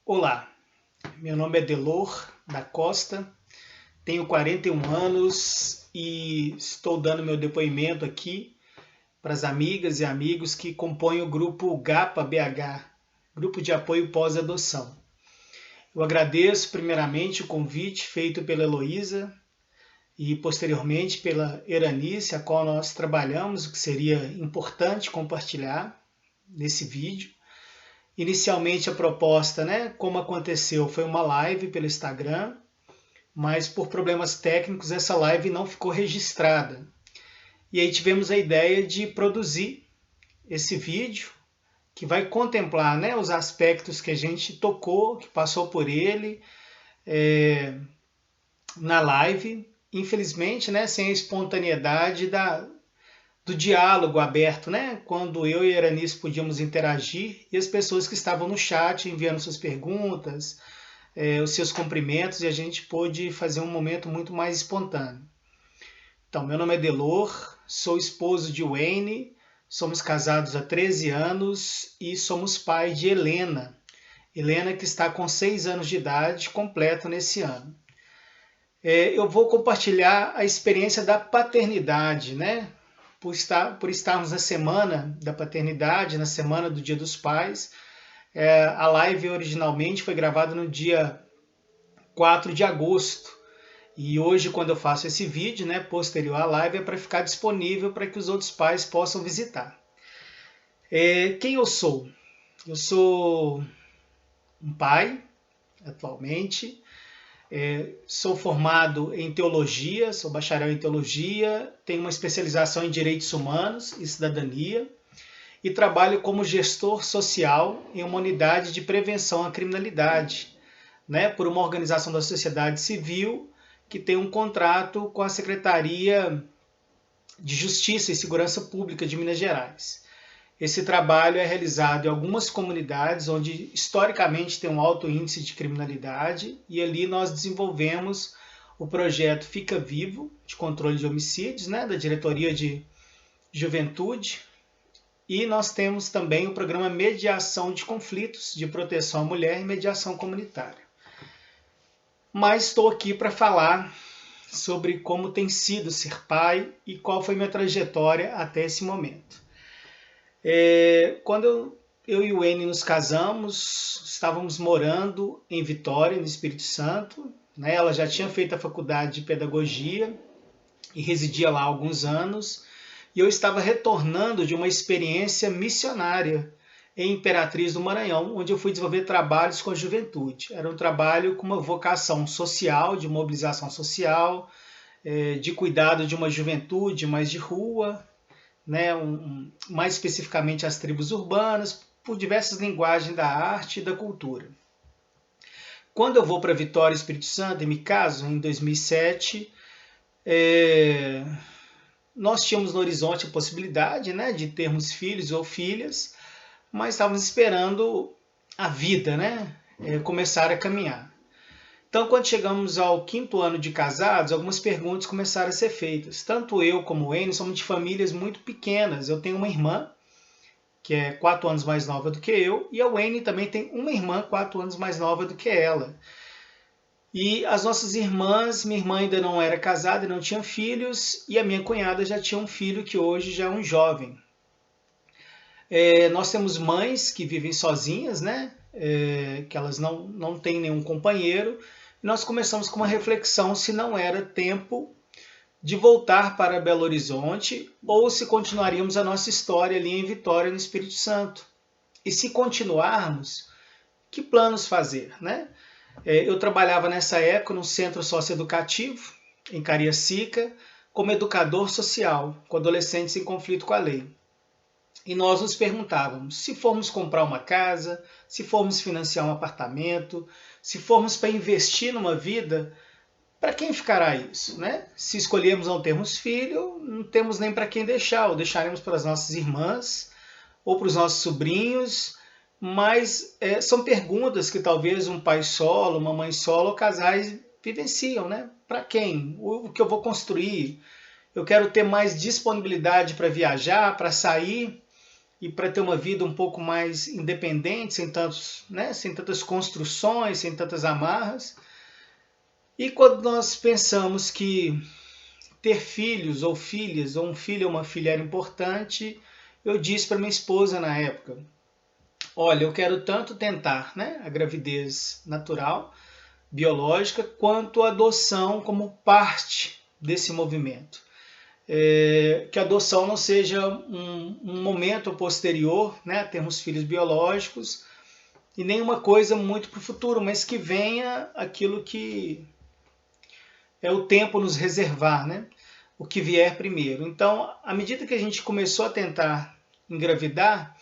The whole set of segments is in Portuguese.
Olá, meu nome é Delor da Costa, tenho 41 anos e estou dando meu depoimento aqui para as amigas e amigos que compõem o grupo GAPA BH, Grupo de Apoio Pós-Adoção. Eu agradeço primeiramente o convite feito pela Heloísa e posteriormente pela Eranice, a qual nós trabalhamos, o que seria importante compartilhar nesse vídeo. Inicialmente a proposta, como aconteceu, foi uma live pelo Instagram, mas por problemas técnicos essa live não ficou registrada. E aí tivemos a ideia de produzir esse vídeo que vai contemplar, os aspectos que a gente tocou, que passou por ele na live. Infelizmente, sem a espontaneidade do diálogo aberto, quando eu e a Eranice podíamos interagir e as pessoas que estavam no chat enviando suas perguntas, os seus cumprimentos, e a gente pôde fazer um momento muito mais espontâneo. Então, meu nome é Delor, sou esposo de Wayne, somos casados há 13 anos e somos pai de Helena. Helena que está com 6 anos de idade, completa nesse ano. Eu vou compartilhar a experiência da paternidade, por estarmos na semana da paternidade, na semana do Dia dos Pais. A live originalmente foi gravada no dia 4 de agosto. E hoje, quando eu faço esse vídeo, posterior à live, é para ficar disponível para que os outros pais possam visitar. Quem eu sou? Eu sou um pai, atualmente. Sou formado em teologia, sou bacharel em teologia, tenho uma especialização em direitos humanos e cidadania e trabalho como gestor social em uma unidade de prevenção à criminalidade, por uma organização da sociedade civil que tem um contrato com a Secretaria de Justiça e Segurança Pública de Minas Gerais. Esse trabalho é realizado em algumas comunidades onde historicamente tem um alto índice de criminalidade, e ali nós desenvolvemos o projeto Fica Vivo, de controle de homicídios, da Diretoria de Juventude, e nós temos também o programa Mediação de Conflitos, de proteção à mulher e mediação comunitária. Mas estou aqui para falar sobre como tem sido ser pai e qual foi minha trajetória até esse momento. Quando eu e o Wayne nos casamos, estávamos morando em Vitória, no Espírito Santo. Ela já tinha feito a faculdade de pedagogia e residia lá há alguns anos. E eu estava retornando de uma experiência missionária em Imperatriz do Maranhão, onde eu fui desenvolver trabalhos com a juventude. Era um trabalho com uma vocação social, de mobilização social, de cuidado de uma juventude mais de rua, mais especificamente as tribos urbanas, por diversas linguagens da arte e da cultura. Quando eu vou para Vitória, Espírito Santo, e me caso em 2007, nós tínhamos no horizonte a possibilidade de termos filhos ou filhas, mas estávamos esperando a vida começar a caminhar. Então, quando chegamos ao 5º ano de casados, algumas perguntas começaram a ser feitas. Tanto eu como o Wayne somos de famílias muito pequenas. Eu tenho uma irmã, que é 4 anos mais nova do que eu, e a Wayne também tem uma irmã 4 anos mais nova do que ela. E as nossas irmãs, minha irmã ainda não era casada e não tinha filhos, e a minha cunhada já tinha um filho que hoje já é um jovem. Nós temos mães que vivem sozinhas, que elas não têm nenhum companheiro. Nós começamos com uma reflexão se não era tempo de voltar para Belo Horizonte ou se continuaríamos a nossa história ali em Vitória, no Espírito Santo. E se continuarmos, que planos fazer? Eu trabalhava nessa época no centro socioeducativo, em Cariacica, como educador social, com adolescentes em conflito com a lei. E nós nos perguntávamos, se formos comprar uma casa, se formos financiar um apartamento, se formos para investir numa vida, para quem ficará isso? Se escolhermos não termos filho, não temos nem para quem deixar, ou deixaremos para as nossas irmãs, ou para os nossos sobrinhos, mas são perguntas que talvez um pai solo, uma mãe solo, ou casais vivenciam. Para quem? O que eu vou construir? Eu quero ter mais disponibilidade para viajar, para sair, e para ter uma vida um pouco mais independente, sem tantos, né, sem tantas construções, sem tantas amarras. E quando nós pensamos que ter filhos ou filhas, ou um filho ou uma filha era importante, eu disse para minha esposa na época: olha, eu quero tanto tentar, né, a gravidez natural, biológica, quanto a adoção como parte desse movimento. Que a adoção não seja um momento posterior, né, termos filhos biológicos, e nenhuma coisa muito para o futuro, mas que venha aquilo que é o tempo nos reservar, né, o que vier primeiro. Então, à medida que a gente começou a tentar engravidar,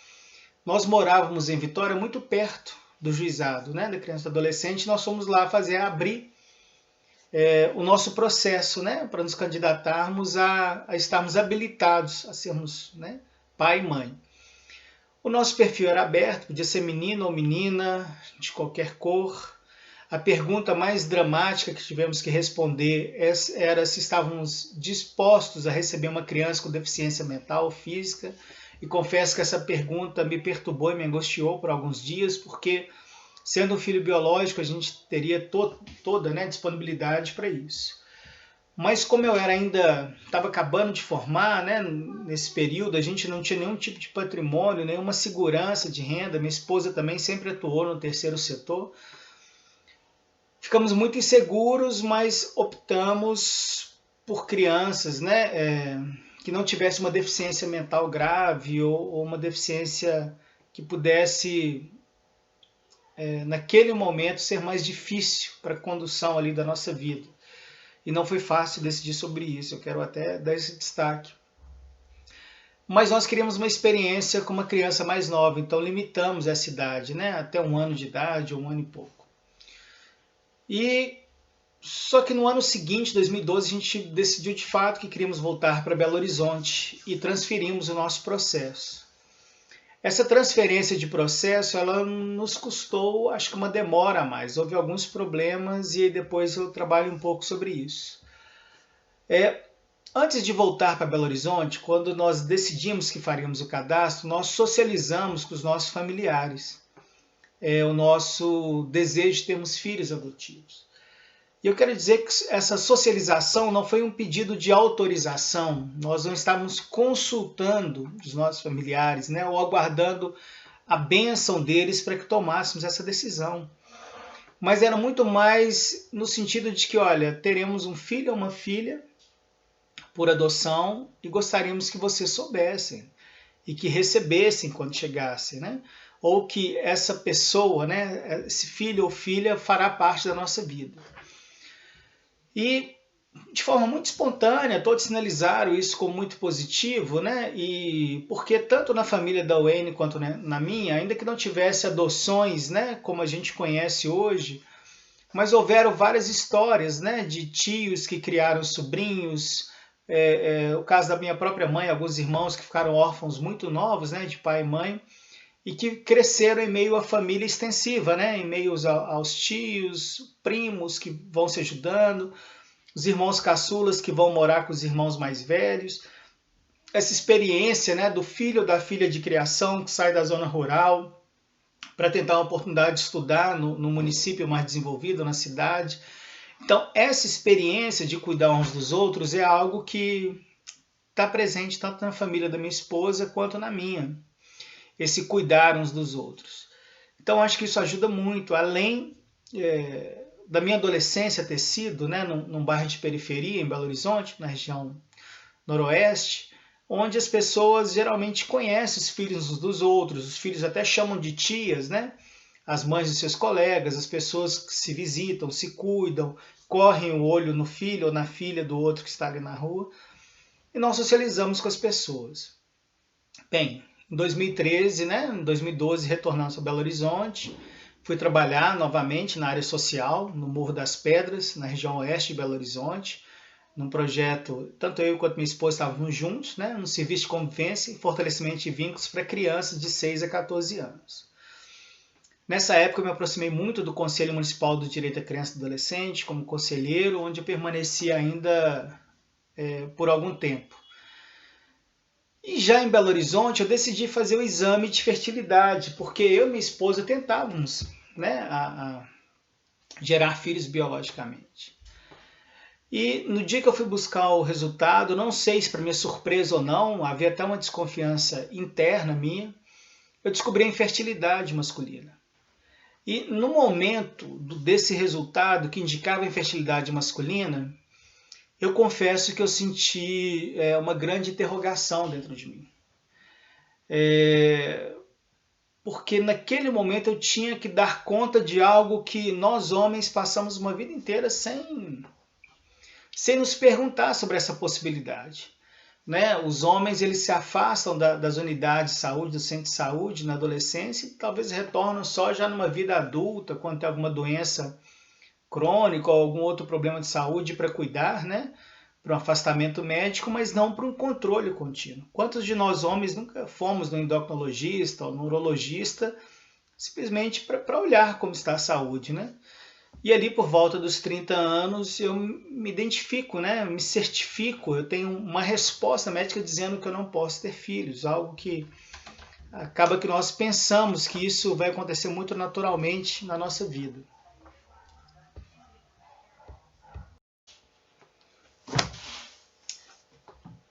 nós morávamos em Vitória, muito perto do juizado, né, da criança e do adolescente. Nós fomos lá abrir o nosso processo, né, para nos candidatarmos a estarmos habilitados a sermos, né, pai e mãe. O nosso perfil era aberto, podia ser menino ou menina, de qualquer cor. A pergunta mais dramática que tivemos que responder era se estávamos dispostos a receber uma criança com deficiência mental ou física. E confesso que essa pergunta me perturbou e me angustiou por alguns dias, porque, sendo um filho biológico, a gente teria toda, né, disponibilidade para isso. Mas como eu estava acabando de formar, né, nesse período, a gente não tinha nenhum tipo de patrimônio, nenhuma segurança de renda. Minha esposa também sempre atuou no terceiro setor. Ficamos muito inseguros, mas optamos por crianças, né, que não tivesse uma deficiência mental grave ou uma deficiência que pudesse, naquele momento, ser mais difícil para a condução ali da nossa vida. E não foi fácil decidir sobre isso, eu quero até dar esse destaque. Mas nós queríamos uma experiência com uma criança mais nova, então limitamos essa idade, né, até 1 ano de idade ou 1 ano e pouco. Só que no ano seguinte, 2012, a gente decidiu de fato que queríamos voltar para Belo Horizonte e transferimos o nosso processo. Essa transferência de processo, ela nos custou, acho que uma demora a mais. Houve alguns problemas e depois eu trabalho um pouco sobre isso. Antes de voltar para Belo Horizonte, quando nós decidimos que faríamos o cadastro, nós socializamos com os nossos familiares o nosso desejo de termos filhos adotivos. E eu quero dizer que essa socialização não foi um pedido de autorização. Nós não estávamos consultando os nossos familiares, né, ou aguardando a bênção deles para que tomássemos essa decisão. Mas era muito mais no sentido de que, olha, teremos um filho ou uma filha por adoção e gostaríamos que vocês soubessem e que recebessem quando chegassem, né? Ou que essa pessoa, né, esse filho ou filha, fará parte da nossa vida. E de forma muito espontânea, todos sinalizaram isso como muito positivo, né? E porque tanto na família da Wayne quanto na minha, ainda que não tivesse adoções, né, como a gente conhece hoje, mas houveram várias histórias, né, de tios que criaram sobrinhos, o caso da minha própria mãe, alguns irmãos que ficaram órfãos muito novos, né, de pai e mãe, e que cresceram em meio à família extensiva, né, em meio aos tios, primos que vão se ajudando, os irmãos caçulas que vão morar com os irmãos mais velhos. Essa experiência, né, do filho ou da filha de criação que sai da zona rural para tentar uma oportunidade de estudar no município mais desenvolvido, na cidade. Então, essa experiência de cuidar uns dos outros é algo que está presente tanto na família da minha esposa quanto na minha. Esse cuidar uns dos outros. Então, acho que isso ajuda muito, além da minha adolescência ter sido, né, num bairro de periferia, em Belo Horizonte, na região noroeste, onde as pessoas geralmente conhecem os filhos uns dos outros, os filhos até chamam de tias, né? As mães dos seus colegas, as pessoas que se visitam, se cuidam, correm o olho no filho ou na filha do outro que está ali na rua, e nós socializamos com as pessoas. Bem, em 2013, né, em 2012, retornamos a Belo Horizonte, fui trabalhar novamente na área social, no Morro das Pedras, na região oeste de Belo Horizonte, num projeto, tanto eu quanto minha esposa estávamos juntos, né, no serviço de convivência e fortalecimento de vínculos para crianças de 6 a 14 anos. Nessa época eu me aproximei muito do Conselho Municipal do Direito à Criança e Adolescente, como conselheiro, onde eu permaneci ainda por algum tempo. E já em Belo Horizonte eu decidi fazer o exame de fertilidade, porque eu e minha esposa tentávamos, né, a gerar filhos biologicamente. E no dia que eu fui buscar o resultado, não sei se para minha surpresa ou não, havia até uma desconfiança interna minha, eu descobri a infertilidade masculina. E no momento desse resultado que indicava a infertilidade masculina, eu confesso que eu senti uma grande interrogação dentro de mim. Porque naquele momento eu tinha que dar conta de algo que nós homens passamos uma vida inteira sem nos perguntar sobre essa possibilidade. Né? Os homens eles se afastam das unidades de saúde, do centro de saúde na adolescência e talvez retornam só já numa vida adulta, quando tem alguma doença crônica ou algum outro problema de saúde para cuidar, né? Para um afastamento médico, mas não para um controle contínuo. Quantos de nós homens nunca fomos no endocrinologista ou no urologista simplesmente para olhar como está a saúde, né? E ali por volta dos 30 anos eu me identifico, né? Me certifico, eu tenho uma resposta médica dizendo que eu não posso ter filhos, algo que acaba que nós pensamos que isso vai acontecer muito naturalmente na nossa vida.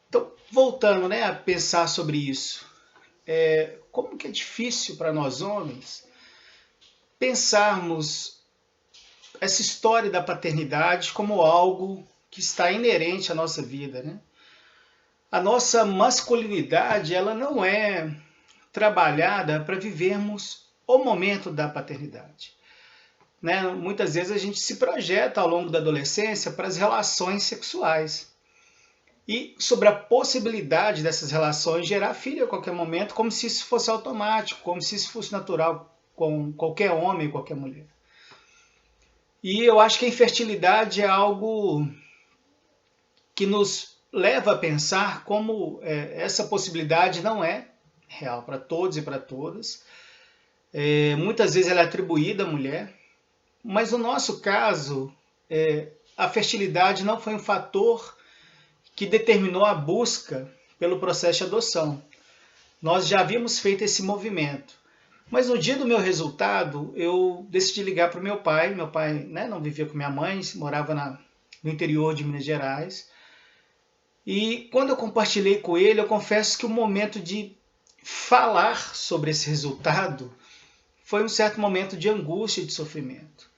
Então, voltando, né, a pensar sobre isso, como que é difícil para nós homens pensarmos essa história da paternidade como algo que está inerente à nossa vida, né? A nossa masculinidade, ela não é trabalhada para vivermos o momento da paternidade. Né? Muitas vezes a gente se projeta ao longo da adolescência para as relações sexuais. E sobre a possibilidade dessas relações gerar filho a qualquer momento, como se isso fosse automático, como se isso fosse natural com qualquer homem, qualquer mulher. E eu acho que a infertilidade é algo que nos leva a pensar como essa possibilidade não é real para todos e para todas. Muitas vezes ela é atribuída à mulher, mas no nosso caso, a fertilidade não foi um fator que determinou a busca pelo processo de adoção. Nós já havíamos feito esse movimento. Mas no dia do meu resultado, eu decidi ligar para o meu pai. Meu pai, né, não vivia com minha mãe, morava no interior de Minas Gerais. E quando eu compartilhei com ele, eu confesso que o momento de falar sobre esse resultado foi um certo momento de angústia e de sofrimento.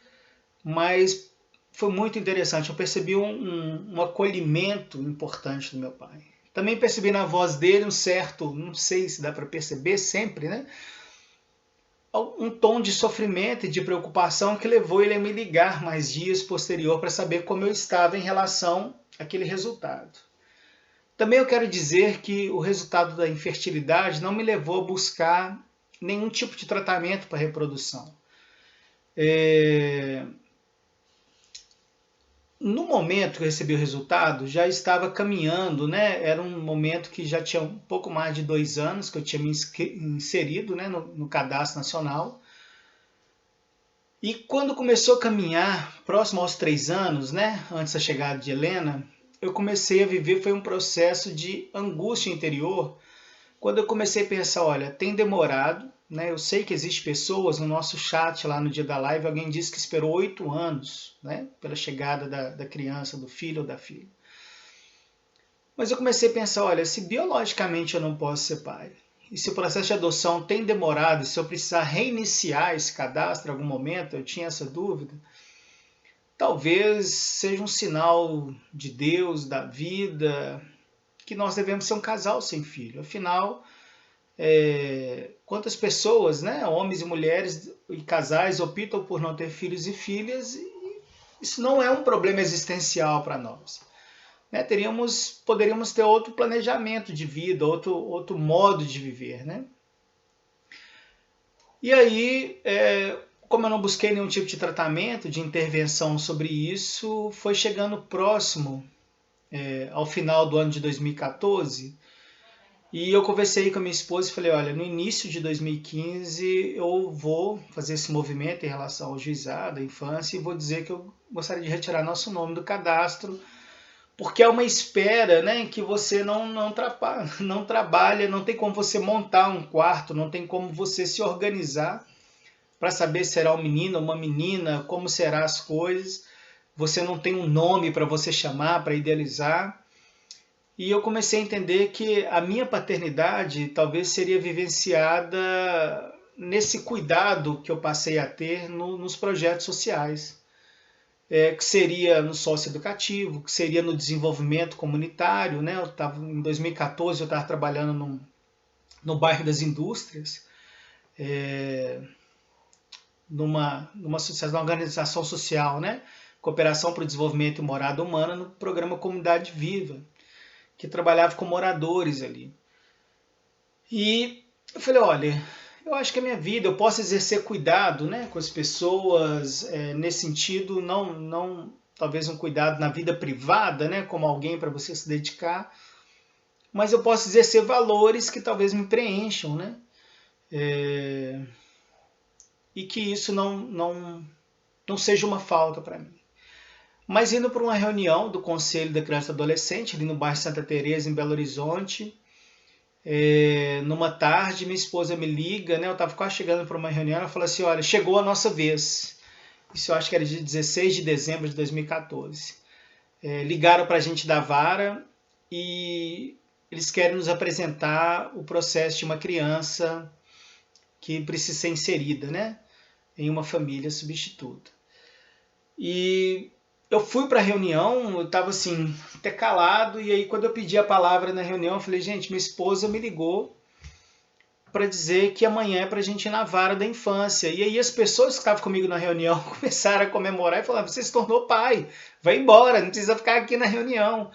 Mas foi muito interessante, eu percebi um acolhimento importante do meu pai. Também percebi na voz dele um certo, não sei se dá para perceber sempre, né? Um tom de sofrimento e de preocupação que levou ele a me ligar mais dias posterior para saber como eu estava em relação àquele resultado. Também eu quero dizer que o resultado da infertilidade não me levou a buscar nenhum tipo de tratamento para reprodução. No momento que eu recebi o resultado, já estava caminhando, né? Era um momento que já tinha um pouco mais de 2 anos que eu tinha me inserido, né, no Cadastro Nacional. E quando começou a caminhar, próximo aos 3 anos, né, antes da chegada de Helena, eu comecei a viver, foi um processo de angústia interior, quando eu comecei a pensar, olha, tem demorado, né? Eu sei que existem pessoas no nosso chat lá no dia da live, alguém disse que esperou 8 anos, né, pela chegada da criança, do filho ou da filha. Mas eu comecei a pensar, olha, se biologicamente eu não posso ser pai, e se o processo de adoção tem demorado, se eu precisar reiniciar esse cadastro em algum momento, eu tinha essa dúvida, talvez seja um sinal de Deus, da vida, que nós devemos ser um casal sem filho. Afinal, quantas pessoas, né, homens e mulheres e casais optam por não ter filhos e filhas, e isso não é um problema existencial para nós. Né? Poderíamos ter outro planejamento de vida, outro modo de viver. Né? E aí, como eu não busquei nenhum tipo de tratamento, de intervenção sobre isso, foi chegando próximo ao final do ano de 2014, e eu conversei com a minha esposa e falei, olha, no início de 2015 eu vou fazer esse movimento em relação ao juizado, à infância, e vou dizer que eu gostaria de retirar nosso nome do cadastro, porque é uma espera, né, que você não trabalha, não tem como você montar um quarto, não tem como você se organizar para saber se será um menino ou uma menina, como serão as coisas. Você não tem um nome para você chamar, para idealizar. E eu comecei a entender que a minha paternidade talvez seria vivenciada nesse cuidado que eu passei a ter nos projetos sociais, que seria no socioeducativo, que seria no desenvolvimento comunitário, né? Em 2014 eu estava trabalhando no bairro das Indústrias, numa organização social, né? Cooperação para o Desenvolvimento e Morada Humana, no programa Comunidade Viva, que trabalhava com moradores ali. E eu falei, olha, eu acho que a minha vida, eu posso exercer cuidado, né, com as pessoas, nesse sentido, não talvez um cuidado na vida privada, né, como alguém para você se dedicar, mas eu posso exercer valores que talvez me preencham, né, e que isso não seja uma falta para mim. Mas indo para uma reunião do Conselho da Criança e Adolescente, ali no bairro Santa Teresa, em Belo Horizonte, numa tarde, minha esposa me liga, né? Eu estava quase chegando para uma reunião, ela falou assim, olha, chegou a nossa vez. Isso eu acho que era dia 16 de dezembro de 2014. Ligaram para a gente da vara e eles querem nos apresentar o processo de uma criança que precisa ser inserida, né, em uma família substituta. E eu fui para a reunião, eu estava assim, até calado, e aí quando eu pedi a palavra na reunião, eu falei, gente, minha esposa me ligou para dizer que amanhã é para a gente ir na vara da infância. E aí as pessoas que estavam comigo na reunião começaram a comemorar e falaram, você se tornou pai, vai embora, não precisa ficar aqui na reunião.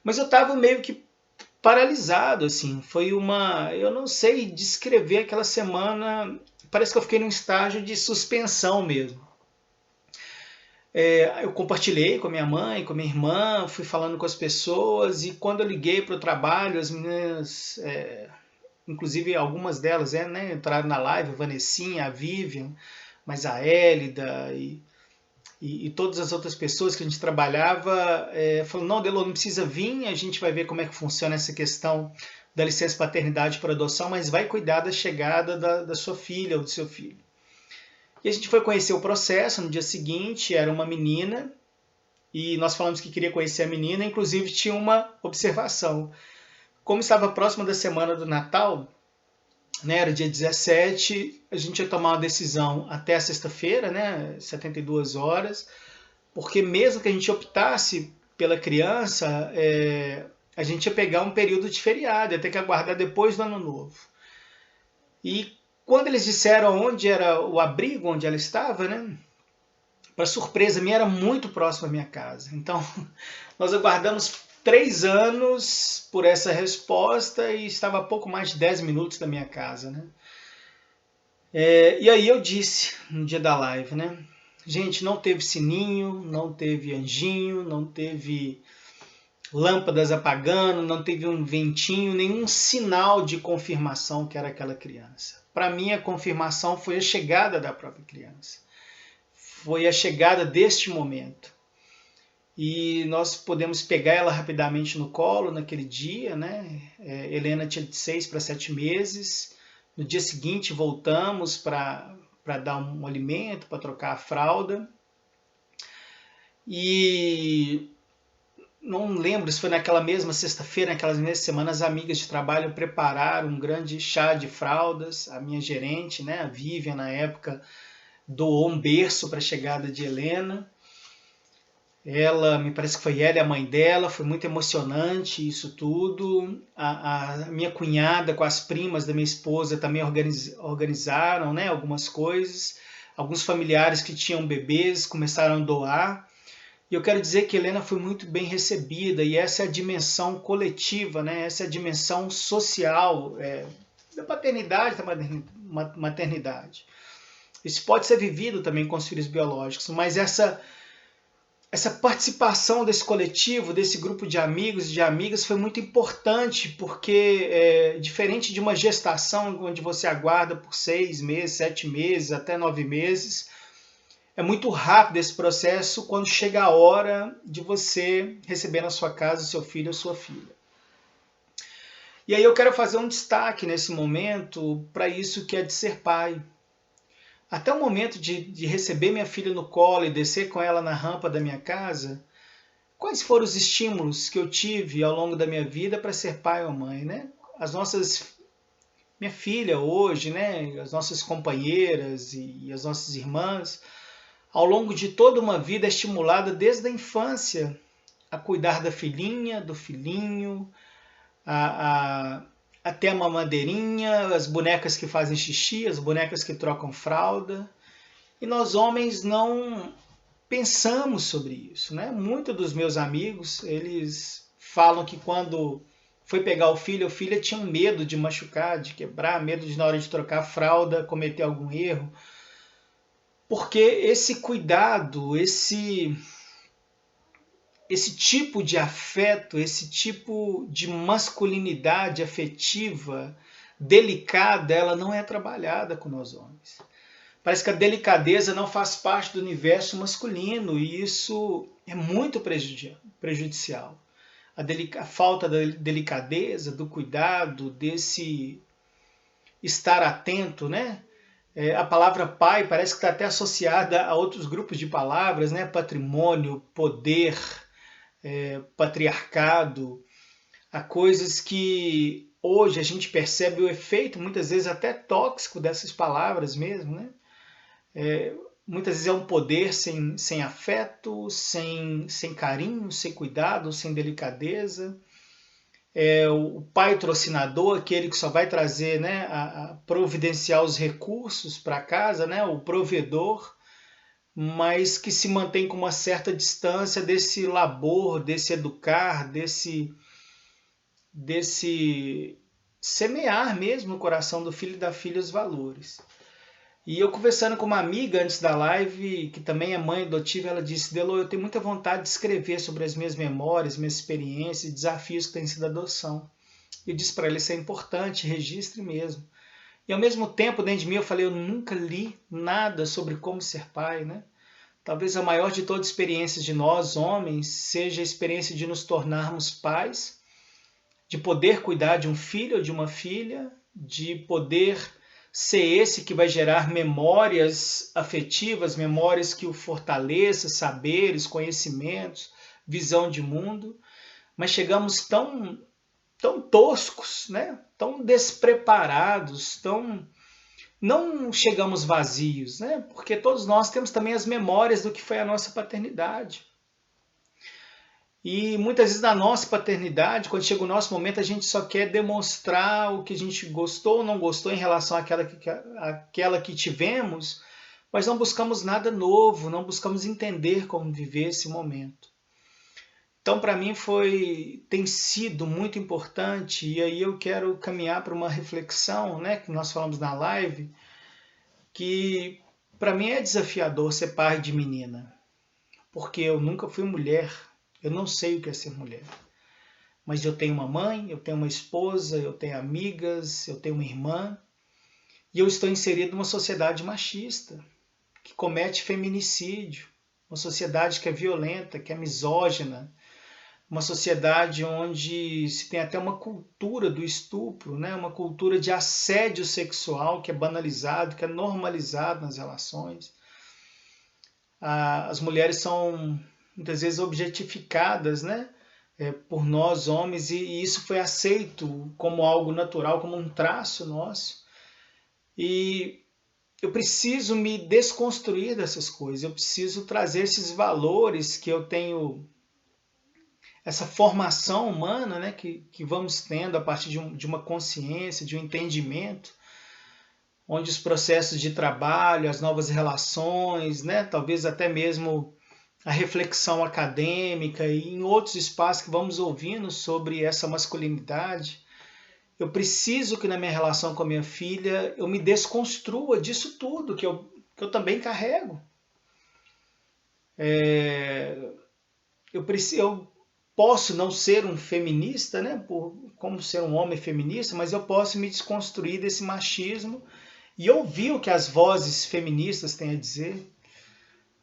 Mas eu estava meio que paralisado, assim, eu não sei descrever aquela semana, parece que eu fiquei num estágio de suspensão mesmo. Eu compartilhei com a minha mãe, com a minha irmã, fui falando com as pessoas e quando eu liguei para o trabalho, as meninas, inclusive algumas delas né, entraram na live, a Vanessinha, a Vivian, mas a Hélida e todas as outras pessoas que a gente trabalhava, falaram, não, Delô, não precisa vir, a gente vai ver como é que funciona essa questão da licença paternidade para adoção, mas vai cuidar da chegada da sua filha ou do seu filho. E a gente foi conhecer o processo no dia seguinte, era uma menina, e nós falamos que queria conhecer a menina, inclusive tinha uma observação. Como estava próxima da semana do Natal, né, era dia 17, a gente ia tomar uma decisão até a sexta-feira, né, 72 horas, porque mesmo que a gente optasse pela criança, a gente ia pegar um período de feriado, ia ter que aguardar depois do Ano Novo. E quando eles disseram onde era o abrigo, onde ela estava, né? Para surpresa minha, era muito próximo à minha casa. Então, nós aguardamos 3 anos por essa resposta e estava a pouco mais de 10 minutos da minha casa, né? E aí eu disse, no dia da live, né? Gente, não teve sininho, não teve anjinho, não teve lâmpadas apagando, não teve um ventinho, nenhum sinal de confirmação que era aquela criança. Para mim, a confirmação foi a chegada da própria criança. Foi a chegada deste momento. E nós podemos pegar ela rapidamente no colo naquele dia, né? Helena tinha de 6 para 7 meses. No dia seguinte, voltamos para dar um alimento, para trocar a fralda. E não lembro se foi naquela mesma sexta-feira, naquelas mesmas semanas, amigas de trabalho prepararam um grande chá de fraldas. A minha gerente, né, a Vivian, na época, doou um berço para a chegada de Helena. Ela, me parece que foi ela e a mãe dela, foi muito emocionante isso tudo. A minha cunhada com as primas da minha esposa também organizaram, né, algumas coisas. Alguns familiares que tinham bebês começaram a doar. E eu quero dizer que Helena foi muito bem recebida, e essa é a dimensão coletiva, né? Essa é a dimensão social da paternidade, da maternidade. Isso pode ser vivido também com os filhos biológicos, mas essa participação desse coletivo, desse grupo de amigos e de amigas foi muito importante, porque diferente de uma gestação onde você aguarda por 6 meses, 7 meses, até 9 meses, é muito rápido esse processo quando chega a hora de você receber na sua casa o seu filho ou sua filha. E aí eu quero fazer um destaque nesse momento para isso que é de ser pai. Até o momento de receber minha filha no colo e descer com ela na rampa da minha casa, quais foram os estímulos que eu tive ao longo da minha vida para ser pai ou mãe, né? Minha filha hoje, né? As nossas companheiras e as nossas irmãs, ao longo de toda uma vida é estimulada desde a infância a cuidar da filhinha, do filhinho, até a mamadeirinha, as bonecas que fazem xixi, as bonecas que trocam fralda. E nós homens não pensamos sobre isso, né? Muitos dos meus amigos, eles falam que quando foi pegar o filho ou filha tinham medo de machucar, de quebrar, medo de na hora de trocar a fralda cometer algum erro. Porque esse cuidado, esse tipo de afeto, esse tipo de masculinidade afetiva delicada, ela não é trabalhada com nós homens. Parece que a delicadeza não faz parte do universo masculino e isso é muito prejudicial. A falta da delicadeza, do cuidado, desse estar atento, né? A palavra pai parece que está até associada a outros grupos de palavras, né? Patrimônio, poder, patriarcado, a coisas que hoje a gente percebe o efeito, muitas vezes até tóxico dessas palavras mesmo, né? Muitas vezes é um poder sem afeto, sem carinho, sem cuidado, sem delicadeza. O patrocinador, aquele que só vai trazer, né, a providenciar os recursos para casa, né, o provedor, mas que se mantém com uma certa distância desse labor, desse educar, desse semear mesmo no coração do filho e da filha os valores. E eu conversando com uma amiga antes da live, que também é mãe adotiva, ela disse: Delô, eu tenho muita vontade de escrever sobre as minhas memórias, minhas experiências e desafios que tem sido a adoção. Eu disse para ela: isso é importante, registre mesmo. E ao mesmo tempo, dentro de mim, eu falei: eu nunca li nada sobre como ser pai, né? Talvez a maior de todas as experiências de nós, homens, seja a experiência de nos tornarmos pais, de poder cuidar de um filho ou de uma filha, de poder ser esse que vai gerar memórias afetivas, memórias que o fortaleçam, saberes, conhecimentos, visão de mundo, mas chegamos tão toscos, né? Tão despreparados, não chegamos vazios, né? Porque todos nós temos também as memórias do que foi a nossa paternidade. E muitas vezes na nossa paternidade, quando chega o nosso momento, a gente só quer demonstrar o que a gente gostou ou não gostou em relação àquela que tivemos, mas não buscamos nada novo, não buscamos entender como viver esse momento. Então, para mim, tem sido muito importante, e aí eu quero caminhar para uma reflexão, né, que nós falamos na live, que para mim é desafiador ser pai de menina, porque eu nunca fui mulher. Eu não sei o que é ser mulher, mas eu tenho uma mãe, eu tenho uma esposa, eu tenho amigas, eu tenho uma irmã, e eu estou inserido numa sociedade machista, que comete feminicídio, uma sociedade que é violenta, que é misógina, uma sociedade onde se tem até uma cultura do estupro, né? Uma cultura de assédio sexual que é banalizado, que é normalizado nas relações. As mulheres são muitas vezes objetificadas, né, por nós homens, e isso foi aceito como algo natural, como um traço nosso. E eu preciso me desconstruir dessas coisas, eu preciso trazer esses valores que eu tenho, essa formação humana, né, que vamos tendo a partir de uma consciência, de um entendimento, onde os processos de trabalho, as novas relações, né, talvez até mesmo a reflexão acadêmica e em outros espaços que vamos ouvindo sobre essa masculinidade, eu preciso que na minha relação com a minha filha eu me desconstrua disso tudo que eu também carrego. Eu posso não ser um feminista, né, como ser um homem feminista, mas eu posso me desconstruir desse machismo e ouvir o que as vozes feministas têm a dizer.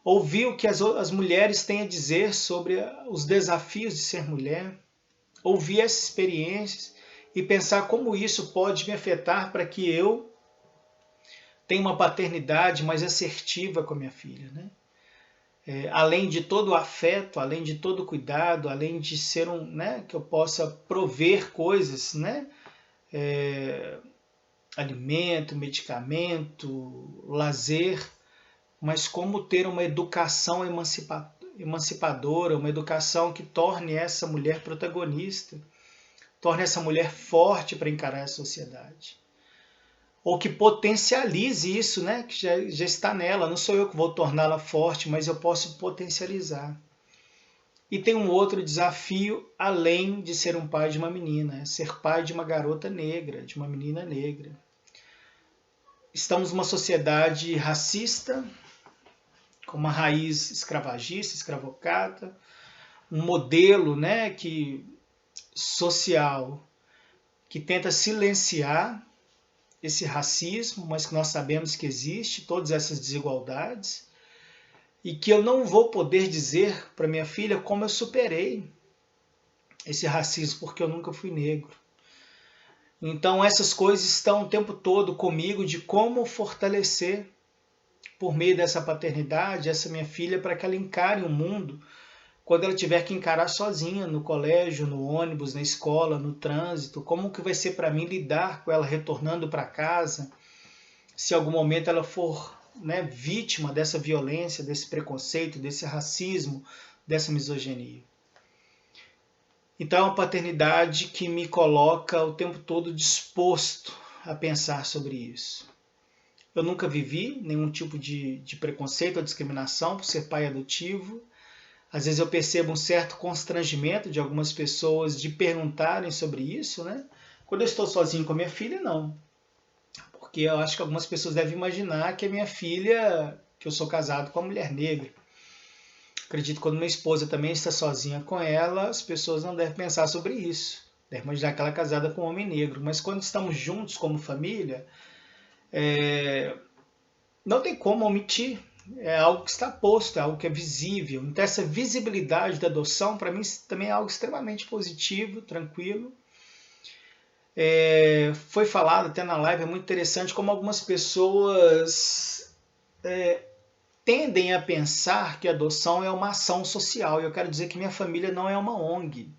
Ouvir o que as mulheres têm a dizer sobre os desafios de ser mulher, ouvir essas experiências e pensar como isso pode me afetar para que eu tenha uma paternidade mais assertiva com a minha filha, né? Além de todo o afeto, além de todo o cuidado, além de ser que eu possa prover coisas, né? Alimento, medicamento, lazer, mas como ter uma educação emancipadora, uma educação que torne essa mulher protagonista, torne essa mulher forte para encarar a sociedade. Ou que potencialize isso, né? Que já está nela. Não sou eu que vou torná-la forte, mas eu posso potencializar. E tem um outro desafio, além de ser um pai de uma menina, é ser pai de uma garota negra, de uma menina negra. Estamos numa sociedade racista, com uma raiz escravagista, escravocrata, um modelo, né, social que tenta silenciar esse racismo, mas que nós sabemos que existe, todas essas desigualdades, e que eu não vou poder dizer para minha filha como eu superei esse racismo, porque eu nunca fui negro. Então essas coisas estão o tempo todo comigo de como fortalecer, por meio dessa paternidade, essa minha filha, para que ela encare o mundo quando ela tiver que encarar sozinha, no colégio, no ônibus, na escola, no trânsito, como que vai ser para mim lidar com ela retornando para casa, se em algum momento ela for, né, vítima dessa violência, desse preconceito, desse racismo, dessa misoginia. Então é uma paternidade que me coloca o tempo todo disposto a pensar sobre isso. Eu nunca vivi nenhum tipo de preconceito ou discriminação por ser pai adotivo. Às vezes eu percebo um certo constrangimento de algumas pessoas de perguntarem sobre isso, né? Quando eu estou sozinho com a minha filha, não. Porque eu acho que algumas pessoas devem imaginar que a minha filha, que eu sou casado com uma mulher negra. Acredito que quando minha esposa também está sozinha com ela, as pessoas não devem pensar sobre isso. Devem imaginar que ela é casada com um homem negro. Mas quando estamos juntos como família, não tem como omitir. É algo que está posto, é algo que é visível. Então essa visibilidade da adoção, para mim, também é algo extremamente positivo, tranquilo. Foi falado até na live, é muito interessante como algumas pessoas tendem a pensar que a adoção é uma ação social. E eu quero dizer que minha família não é uma ONG.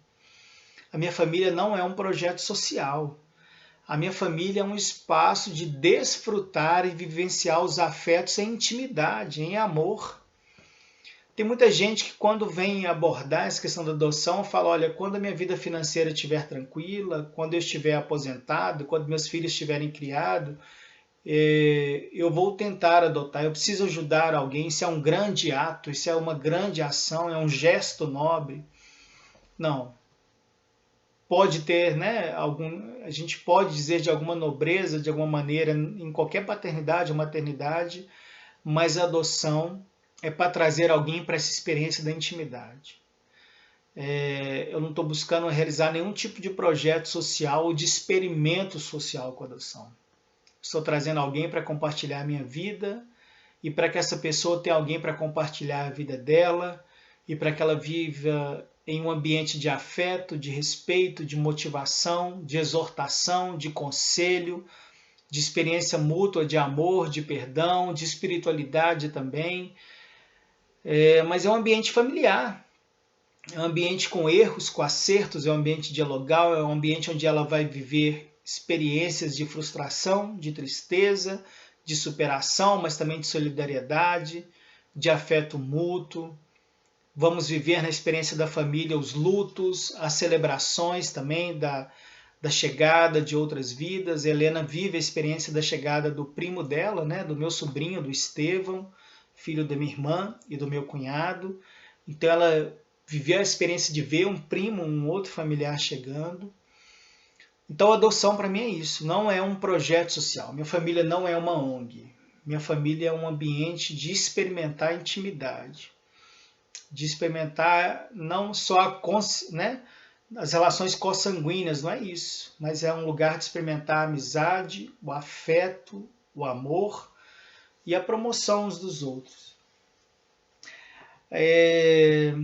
A minha família não é um projeto social. A minha família é um espaço de desfrutar e vivenciar os afetos em intimidade, em amor. Tem muita gente que quando vem abordar essa questão da adoção, fala, olha, quando a minha vida financeira estiver tranquila, quando eu estiver aposentado, quando meus filhos estiverem criados, eu vou tentar adotar, eu preciso ajudar alguém, isso é um grande ato, isso é uma grande ação, é um gesto nobre. Não. Pode ter, né, a gente pode dizer de alguma nobreza, de alguma maneira, em qualquer paternidade ou maternidade, mas a adoção é para trazer alguém para essa experiência da intimidade. Eu não estou buscando realizar nenhum tipo de projeto social ou de experimento social com a adoção. Estou trazendo alguém para compartilhar a minha vida e para que essa pessoa tenha alguém para compartilhar a vida dela e para que ela viva em um ambiente de afeto, de respeito, de motivação, de exortação, de conselho, de experiência mútua, de amor, de perdão, de espiritualidade também. Mas é um ambiente familiar, é um ambiente com erros, com acertos, é um ambiente dialogal, é um ambiente onde ela vai viver experiências de frustração, de tristeza, de superação, mas também de solidariedade, de afeto mútuo. Vamos viver na experiência da família os lutos, as celebrações também da chegada de outras vidas. Helena vive a experiência da chegada do primo dela, né, do meu sobrinho, do Estevão, filho da minha irmã e do meu cunhado. Então ela viveu a experiência de ver um primo, um outro familiar chegando. Então a adoção para mim é isso, não é um projeto social. Minha família não é uma ONG. Minha família é um ambiente de experimentar intimidade, de experimentar não só as relações consanguíneas, não é isso, mas é um lugar de experimentar a amizade, o afeto, o amor e a promoção uns dos outros. É,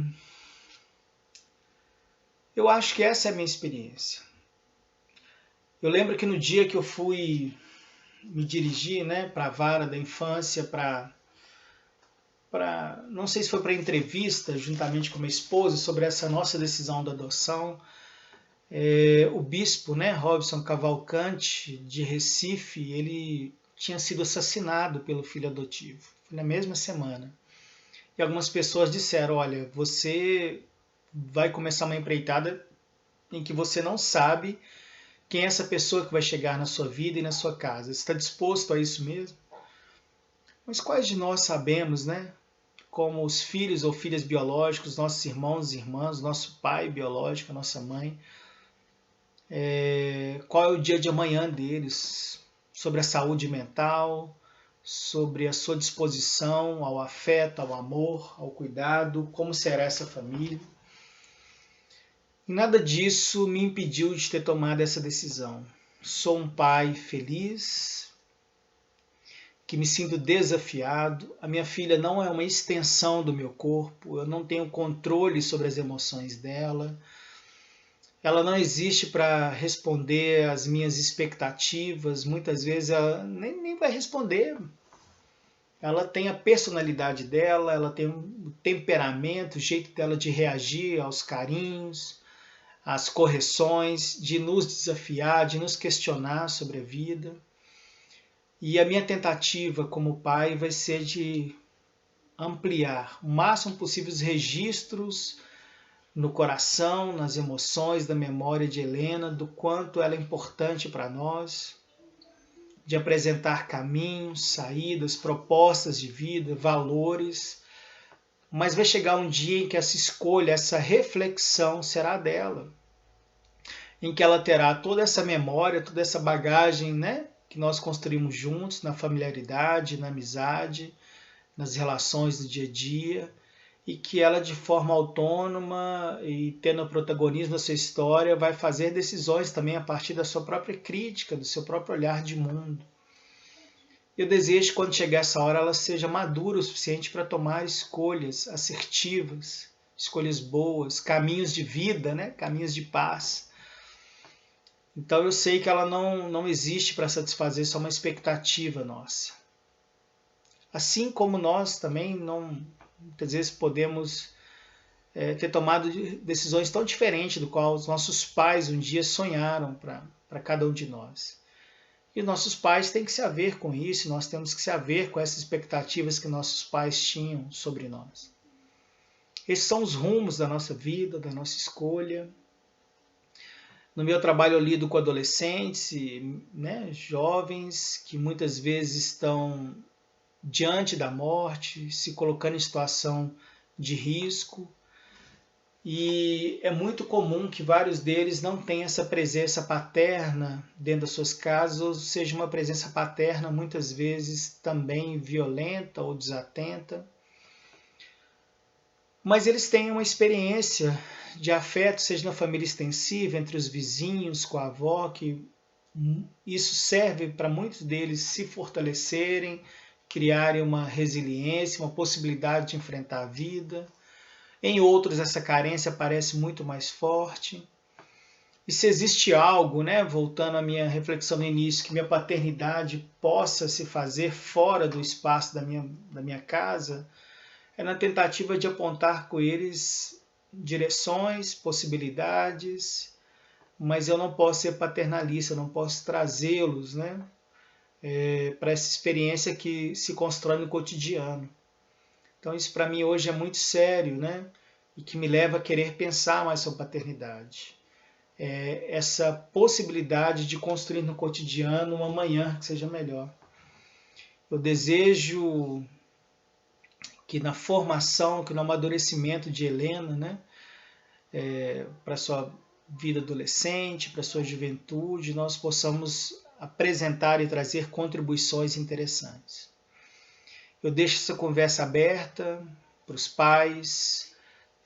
eu acho que essa é a minha experiência. Eu lembro que no dia que eu fui me dirigir, né, para a vara da infância, não sei se foi para entrevista juntamente com minha esposa sobre essa nossa decisão da adoção, o bispo, né, Robson Cavalcante, de Recife, ele tinha sido assassinado pelo filho adotivo, na mesma semana. E algumas pessoas disseram, olha, você vai começar uma empreitada em que você não sabe quem é essa pessoa que vai chegar na sua vida e na sua casa. Você está disposto a isso mesmo? Mas quais de nós sabemos, né? Como os filhos ou filhas biológicos, nossos irmãos e irmãs, nosso pai biológico, nossa mãe, qual é o dia de amanhã deles, sobre a saúde mental, sobre a sua disposição ao afeto, ao amor, ao cuidado, como será essa família. E nada disso me impediu de ter tomado essa decisão. Sou um pai feliz, que me sinto desafiado. A minha filha não é uma extensão do meu corpo, eu não tenho controle sobre as emoções dela. Ela não existe para responder às minhas expectativas, muitas vezes ela nem vai responder. Ela tem a personalidade dela, ela tem o temperamento, o jeito dela de reagir aos carinhos, às correções, de nos desafiar, de nos questionar sobre a vida. E a minha tentativa como pai vai ser de ampliar o máximo possível os registros no coração, nas emoções, da memória de Helena, do quanto ela é importante para nós, de apresentar caminhos, saídas, propostas de vida, valores, mas vai chegar um dia em que essa escolha, essa reflexão será dela, em que ela terá toda essa memória, toda essa bagagem, né, que nós construímos juntos, na familiaridade, na amizade, nas relações do dia a dia, e que ela, de forma autônoma e tendo o protagonismo da sua história, vai fazer decisões também a partir da sua própria crítica, do seu próprio olhar de mundo. Eu desejo que quando chegar essa hora ela seja madura o suficiente para tomar escolhas assertivas, escolhas boas, caminhos de vida, né? Caminhos de paz. Então eu sei que ela não existe para satisfazer só uma expectativa nossa. Assim como nós também muitas vezes podemos ter tomado decisões tão diferentes do qual os nossos pais um dia sonharam para cada um de nós. E nossos pais têm que se haver com isso, nós temos que se haver com essas expectativas que nossos pais tinham sobre nós. Esses são os rumos da nossa vida, da nossa escolha. No meu trabalho eu lido com adolescentes, né, jovens que muitas vezes estão diante da morte, se colocando em situação de risco. E é muito comum que vários deles não tenham essa presença paterna dentro das suas casas, ou seja, uma presença paterna muitas vezes também violenta ou desatenta. Mas eles têm uma experiência de afeto, seja na família extensiva, entre os vizinhos, com a avó, que isso serve para muitos deles se fortalecerem, criarem uma resiliência, uma possibilidade de enfrentar a vida. Em outros, essa carência parece muito mais forte. E se existe algo, né, voltando à minha reflexão no início, que minha paternidade possa se fazer fora do espaço da minha casa, é na tentativa de apontar com eles direções, possibilidades, mas eu não posso ser paternalista, eu não posso trazê-los, né, para essa experiência que se constrói no cotidiano. Então isso para mim hoje é muito sério, né? E que me leva a querer pensar mais sobre paternidade. Essa possibilidade de construir no cotidiano uma manhã que seja melhor. Eu desejo que na formação, que no amadurecimento de Helena, né? Para sua vida adolescente, para sua juventude, nós possamos apresentar e trazer contribuições interessantes. Eu deixo essa conversa aberta para os pais.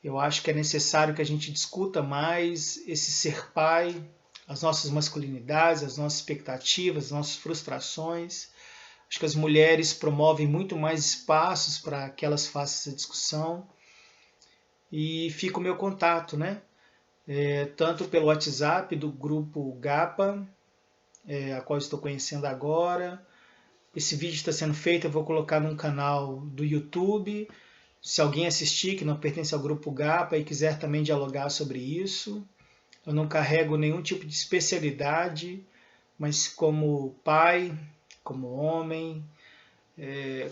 Eu acho que é necessário que a gente discuta mais esse ser pai, as nossas masculinidades, as nossas expectativas, as nossas frustrações. Acho que as mulheres promovem muito mais espaços para que elas façam essa discussão. E fica o meu contato, né? Tanto pelo WhatsApp do grupo GAPA, a qual estou conhecendo agora. Esse vídeo está sendo feito, eu vou colocar num canal do YouTube. Se alguém assistir que não pertence ao grupo GAPA e quiser também dialogar sobre isso, eu não carrego nenhum tipo de especialidade, mas como pai, como homem,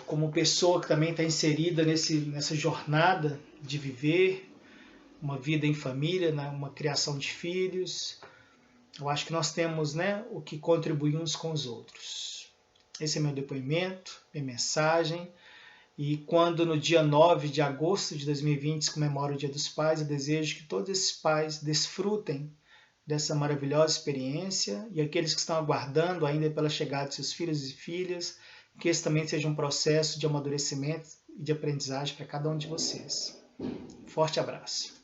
como pessoa que também está inserida nessa jornada de viver uma vida em família, né, uma criação de filhos. Eu acho que nós temos, né, o que contribuir uns com os outros. Esse é meu depoimento, minha mensagem. E quando no dia 9 de agosto de 2020 se comemora o Dia dos Pais, eu desejo que todos esses pais desfrutem dessa maravilhosa experiência e aqueles que estão aguardando ainda pela chegada de seus filhos e filhas, que esse também seja um processo de amadurecimento e de aprendizagem para cada um de vocês. Forte abraço.